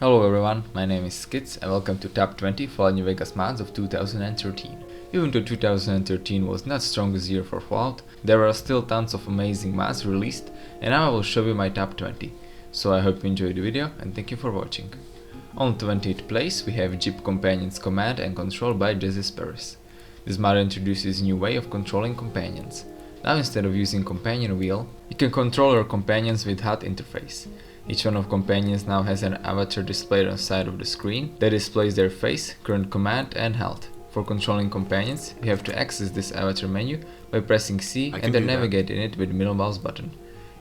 Hello everyone, my name is Skits and welcome to Top 20 Fallout New Vegas mods of 2013. Even though 2013 was not strongest year for Fallout, there are still tons of amazing mods released and now I will show you my top 20. So I hope you enjoyed the video and thank you for watching. On 20th place we have Jeep Companions Command and Control by jazzisparis. This mod introduces a new way of controlling companions. Now instead of using companion wheel, you can control your companions with HUD interface. Each one of companions now has an avatar displayed on the side of the screen that displays their face, current command and health. For controlling companions, you have to access this avatar menu by pressing C and then navigate in it with the middle mouse button.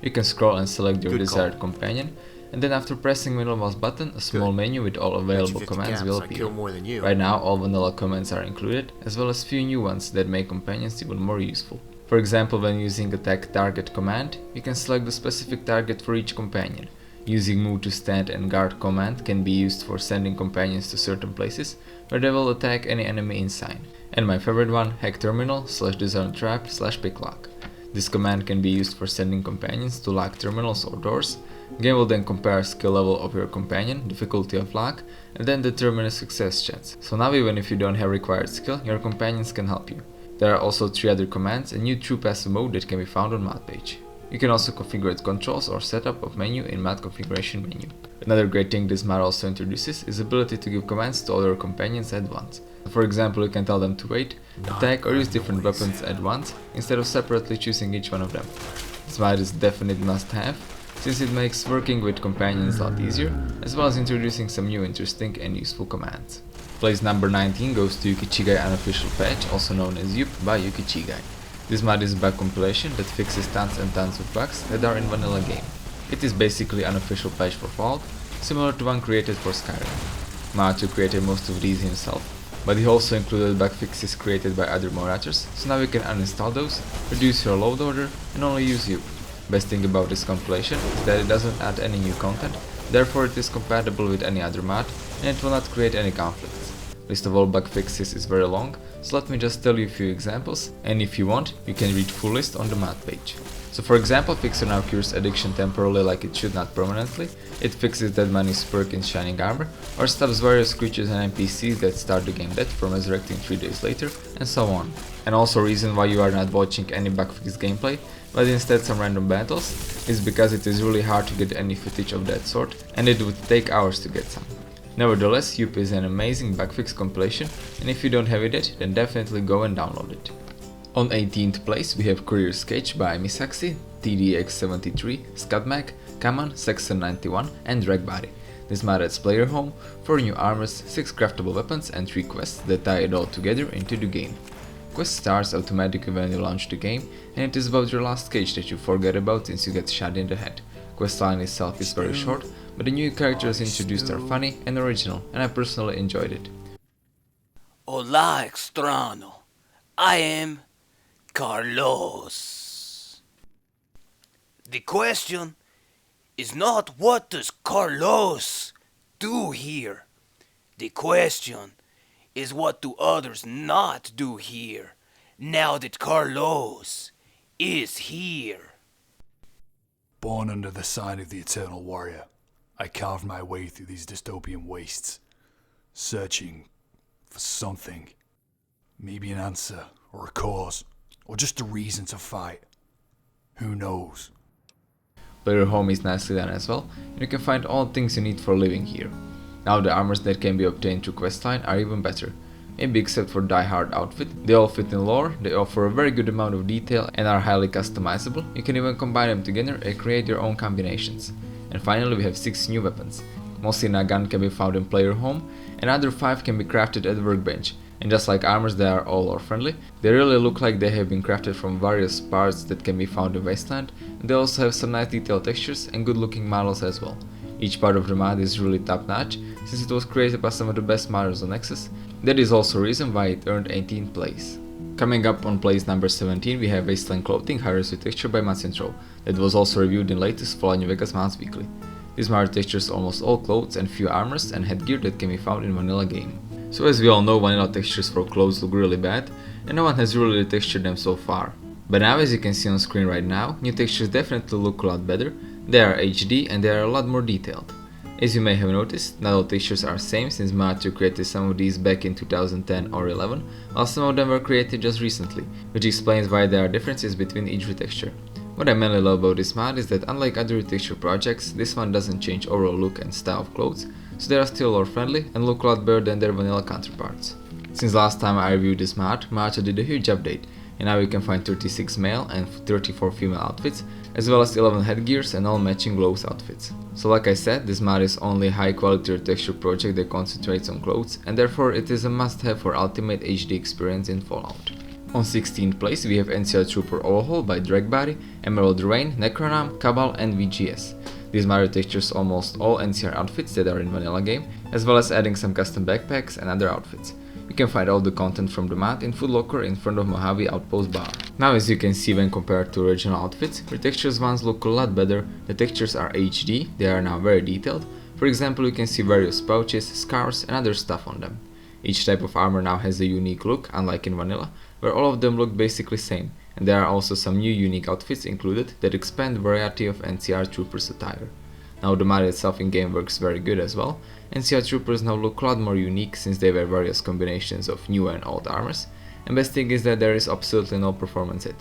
You can scroll and select your desired companion, and then after pressing middle mouse button, a small menu with all available commands will appear. Right now all vanilla commands are included, as well as few new ones that make companions even more useful. For example, when using attack target command, you can select the specific target for each companion. Using move to stand and guard command can be used for sending companions to certain places where they will attack any enemy inside. And my favorite one, hack terminal /disarm trap /picklock. This command can be used for sending companions to lock terminals or doors. Game will then compare skill level of your companion, difficulty of lock, and then determine a success chance. So now even if you don't have required skill, your companions can help you. There are also 3 other commands and new true passive mode that can be found on mod page. You can also configure its controls or setup of menu in mod configuration menu. Another great thing this mod also introduces is the ability to give commands to all your companions at once. For example, you can tell them to wait, attack or use different weapons at once instead of separately choosing each one of them. This mod is definitely must have, since it makes working with companions a lot easier, as well as introducing some new interesting and useful commands. Place number 19 goes to Yukichigai Unofficial patch, also known as UP by Yukichigai. This mod is a bug compilation that fixes tons and tons of bugs that are in vanilla game. It is basically an official patch for Fallout, similar to one created for Skyrim. Macho created most of these himself, but he also included bug fixes created by other moderators, so now you can uninstall those, reduce your load order and only use UP. Best thing about this compilation is that it doesn't add any new content, therefore it is compatible with any other mod and it will not create any conflicts. List of all bug fixes is very long, so let me just tell you a few examples, and if you want, you can read full list on the mod page. So for example, Fixer now cures addiction temporarily like it should, not permanently. It fixes Dead Money's perk in Shining Armor, or stops various creatures and NPCs that start the game dead from resurrecting 3 days later, and so on. And also reason why you are not watching any bug fix gameplay, but instead some random battles, is because it is really hard to get any footage of that sort, and it would take hours to get some. Nevertheless, UP is an amazing bug fix compilation, and if you don't have it yet, then definitely go and download it. On 18th place we have Couriers Cache by mishaxhi, TDX73, scottmack, camon, Sexton91 and dragbody. This mod adds player home, 4 new armors, 6 craftable weapons and 3 quests that tie it all together into the game. Quest starts automatically when you launch the game, and it is about your last cage that you forget about since you get shot in the head. Questline itself is very short, but the new characters introduced are funny and original, and I personally enjoyed it. Hola extraño, I am Carlos. The question is not what does Carlos do here. The question is what do others not do here, now that Carlos is here. Born under the sign of the Eternal Warrior, I carved my way through these dystopian wastes, searching for something. Maybe an answer, or a cause, or just a reason to fight. Who knows? Player home is nicely done as well, and you can find all the things you need for living here. Now the armors that can be obtained through questline are even better. Maybe except for Die Hard outfit, they all fit in lore, they offer a very good amount of detail and are highly customizable. You can even combine them together and create your own combinations. And finally we have 6 new weapons. Mostly Nagan can be found in player home, and other 5 can be crafted at workbench. And just like armors, they are all lore friendly. They really look like they have been crafted from various parts that can be found in Wasteland, and they also have some nice detailed textures and good looking models as well. Each part of the mod is really top notch, since it was created by some of the best modders on Nexus. That is also a reason why it earned 18th place. Coming up on place number 17 we have Wasteland clothing high-res Retexture by Macintroll, that was also reviewed in latest Fallout New Vegas mods weekly. This mod textures almost all clothes and few armors and headgear that can be found in vanilla game. So as we all know, vanilla textures for clothes look really bad, and no one has really retextured them so far. But now, as you can see on screen right now, new textures definitely look a lot better. They are HD and they are a lot more detailed. As you may have noticed, not all textures are same since Macintroll created some of these back in 2010 or 11, while some of them were created just recently, which explains why there are differences between each retexture. What I mainly love about this mod is that unlike other retexture projects, this one doesn't change overall look and style of clothes, so they are still lore friendly and look a lot better than their vanilla counterparts. Since last time I reviewed this mod, Macintroll did a huge update, and now you can find 36 male and 34 female outfits, as well as 11 headgears and all matching gloves outfits. So like I said, this mod is only a high quality retexture project that concentrates on clothes, and therefore it is a must have for ultimate HD experience in Fallout. On 16th place we have NCR Trooper Overhaul by Dragbody, Emeraldreign, Nekronom, Cabal and VGS. This mod retextures almost all NCR outfits that are in vanilla game, as well as adding some custom backpacks and other outfits. You can find all the content from the mod in Food Locker in front of Mojave Outpost Bar. Now as you can see, when compared to original outfits, retextures ones look a lot better. The textures are HD, they are now very detailed. For example, you can see various pouches, scars and other stuff on them. Each type of armor now has a unique look, unlike in vanilla, where all of them look basically same, and there are also some new unique outfits included that expand the variety of NCR Troopers attire. Now the mod itself in game works very good as well. NCR Troopers now look a lot more unique since they wear various combinations of new and old armors, and best thing is that there is absolutely no performance hit.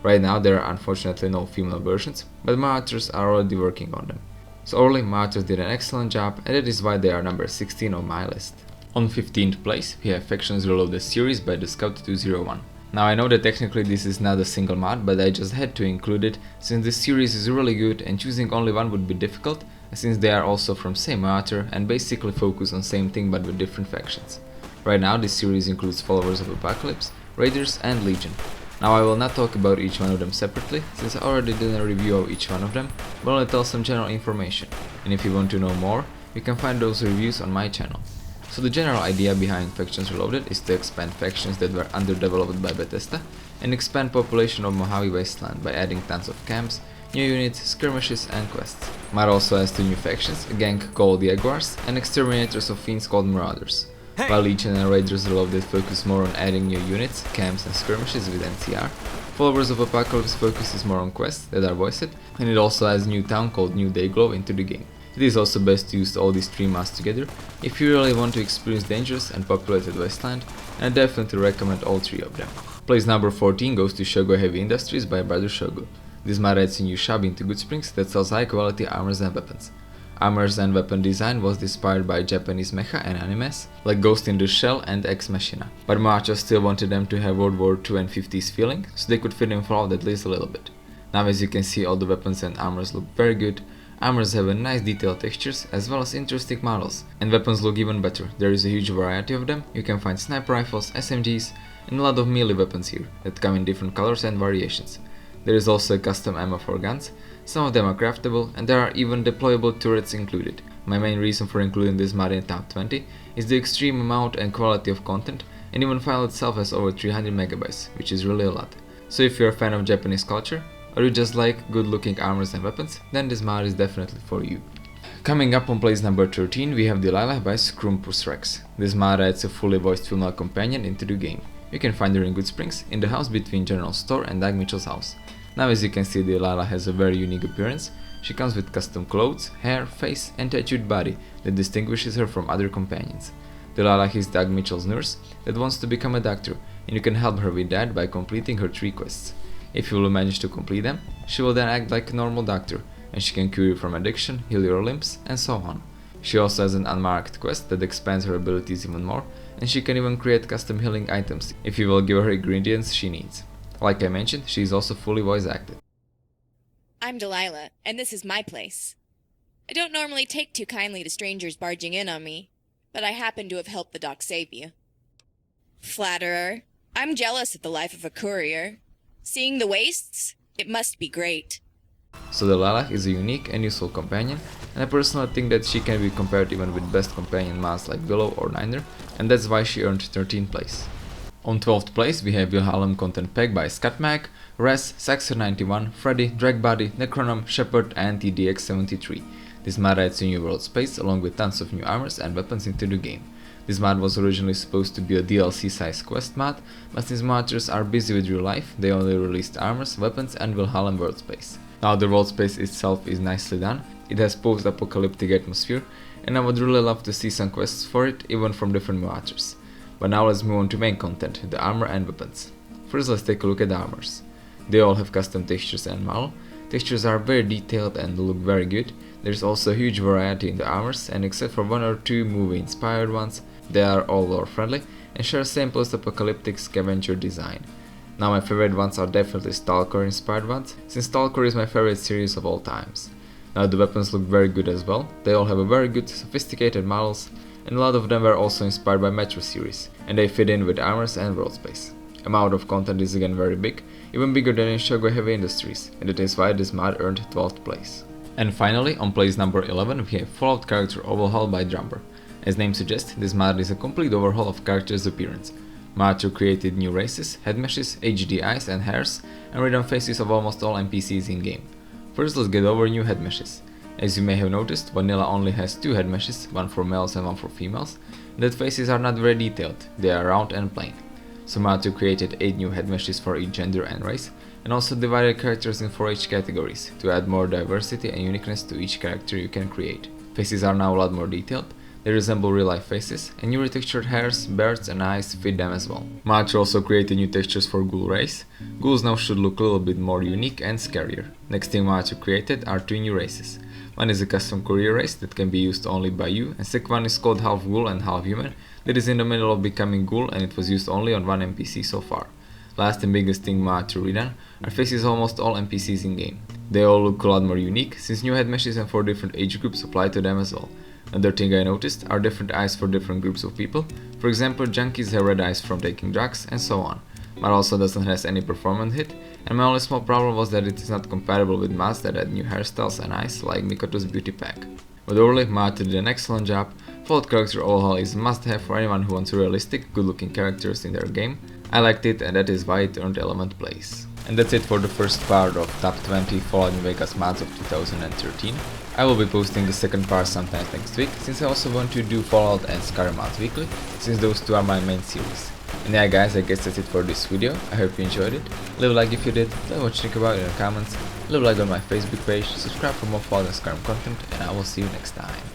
Right now there are unfortunately no female versions, but modders are already working on them. So overall, modders did an excellent job, and that is why they are number 16 on my list. On 15th place we have Factions Reloaded series by the Scout 201. Now I know that technically this is not a single mod, but I just had to include it since this series is really good and choosing only one would be difficult, since they are also from same author and basically focus on same thing but with different factions. Right now this series includes Followers of Apocalypse, Raiders and Legion. Now I will not talk about each one of them separately, since I already did a review of each one of them, but only tell some general information, and if you want to know more, you can find those reviews on my channel. So the general idea behind Factions Reloaded is to expand factions that were underdeveloped by Bethesda and expand population of Mojave Wasteland by adding tons of camps, new units, skirmishes and quests. Mod also has two new factions, a gang called Jaguars and exterminators of fiends called Marauders. While Legion and Raiders Reloaded focus more on adding new units, camps and skirmishes with NCR, Followers of Apocalypse focuses more on quests that are voiced, and it also has a new town called New Dayglow into the game. It is also best to use all these three mods together if you really want to experience dangerous and populated Wasteland, and I definitely recommend all three of them. Place number 14 goes to Shogo Heavy Industries by BrotherShogo. This mod adds a new shop into Goodsprings that sells high quality armors and weapons. Armors and weapon design was inspired by Japanese mecha and animes like Ghost in the Shell and Ex Machina, but Macintroll still wanted them to have World War II and 50s feeling, so they could fit in Fallout at least a little bit. Now as you can see, all the weapons and armors look very good. Armors have a nice detailed textures as well as interesting models, and weapons look even better. There is a huge variety of them. You can find sniper rifles, SMGs and a lot of melee weapons here that come in different colors and variations. There is also a custom ammo for guns, some of them are craftable, and there are even deployable turrets included. My main reason for including this mod in top 20 is the extreme amount and quality of content, and even file itself has over 300 megabytes, which is really a lot. So if you're a fan of Japanese culture, or you just like good looking armors and weapons, then this mod is definitely for you. Coming up on place number 13 we have Delilah by scrumpusrex. This mod adds a fully voiced female companion into the game. You can find her in Goodsprings, in the house between General Store and Doug Mitchell's house. Now as you can see, Delilah has a very unique appearance. She comes with custom clothes, hair, face and tattooed body that distinguishes her from other companions. Delilah is Doug Mitchell's nurse that wants to become a doctor, and you can help her with that by completing her 3 quests. If you will manage to complete them, she will then act like a normal doctor, and she can cure you from addiction, heal your limbs, and so on. She also has an unmarked quest that expands her abilities even more, and she can even create custom healing items if you will give her ingredients she needs. Like I mentioned, she is also fully voice acted. I'm Delilah, and this is my place. I don't normally take too kindly to strangers barging in on me, but I happen to have helped the doc save you. Flatterer, I'm jealous of the life of a courier. Seeing the wastes, it must be great. So Delilah is a unique and useful companion, and I personally think that she can be compared even with best companion mods like Willow or Niner, and that's why she earned 13th place. On 12th place we have Willhaven Content Pack by scottmack, Res, Saxer91, Freddy, Dragbody, Nekronom, Shepard and TDX73. This mod adds a new world space along with tons of new armors and weapons into the game. This mod was originally supposed to be a DLC size quest mod, but since modders are busy with real life, they only released armors, weapons and Willhaven world space. Now the world space itself is nicely done. It has post-apocalyptic atmosphere, and I would really love to see some quests for it, even from different watchers. But now let's move on to main content, the armor and weapons. First let's take a look at the armors. They all have custom textures and model. Textures are very detailed and look very good. There's also a huge variety in the armors, and except for one or two movie inspired ones, they are all lore friendly and share same post-apocalyptic scavenger design. Now my favorite ones are definitely Stalker inspired ones, since Stalker is my favorite series of all times. Now the weapons look very good as well. They all have a very good sophisticated models, and a lot of them were also inspired by Metro series, and they fit in with armors and world space. Amount of content is again very big, even bigger than in Shogo Heavy Industries, and that is why this mod earned 12th place. And finally, on place number 11 we have Fallout character overhaul by Drumber. As name suggests, this mod is a complete overhaul of characters' appearance. Mod created new races, head meshes, HD eyes and hairs, and redone faces of almost all NPCs in game. First let's get over new head meshes. As you may have noticed, Vanilla only has 2 head meshes, one for males and one for females, and that faces are not very detailed, they are round and plain. So Mod created 8 new head meshes for each gender and race, and also divided characters in 4 age categories, to add more diversity and uniqueness to each character you can create. Faces are now a lot more detailed, they resemble real life faces, and new retextured hairs, beards and eyes fit them as well. Mod also created new textures for ghoul race. Ghouls now should look a little bit more unique and scarier. Next thing Mod created are 2 new races. One is a custom courier race that can be used only by you, and second one is called half ghoul and half human, that is in the middle of becoming ghoul, and it was used only on one NPC so far. Last and biggest thing Mod to redone are faces almost all NPCs in game. They all look a lot more unique, since new head meshes and 4 different age groups apply to them as well. Another thing I noticed are different eyes for different groups of people. For example, junkies have red eyes from taking drugs and so on. Mod also doesn't have any performance hit, and my only small problem was that it is not compatible with mods that add new hairstyles and eyes like Mikoto's beauty pack. But overall, Mod did an excellent job. Fallout character overhaul is a must have for anyone who wants realistic, good looking characters in their game. I liked it, and that is why it earned 11th place. And that's it for the first part of top 20 Fallout New Vegas mods of 2013. I will be posting the second part sometime next week, since I also want to do Fallout and Skyrim mods weekly, since those two are my main series. And yeah guys, I guess that's it for this video. I hope you enjoyed it. Leave a like if you did, let me what you think about it in the comments, leave a like on my Facebook page, subscribe for more Fallout and Skyrim content, and I will see you next time.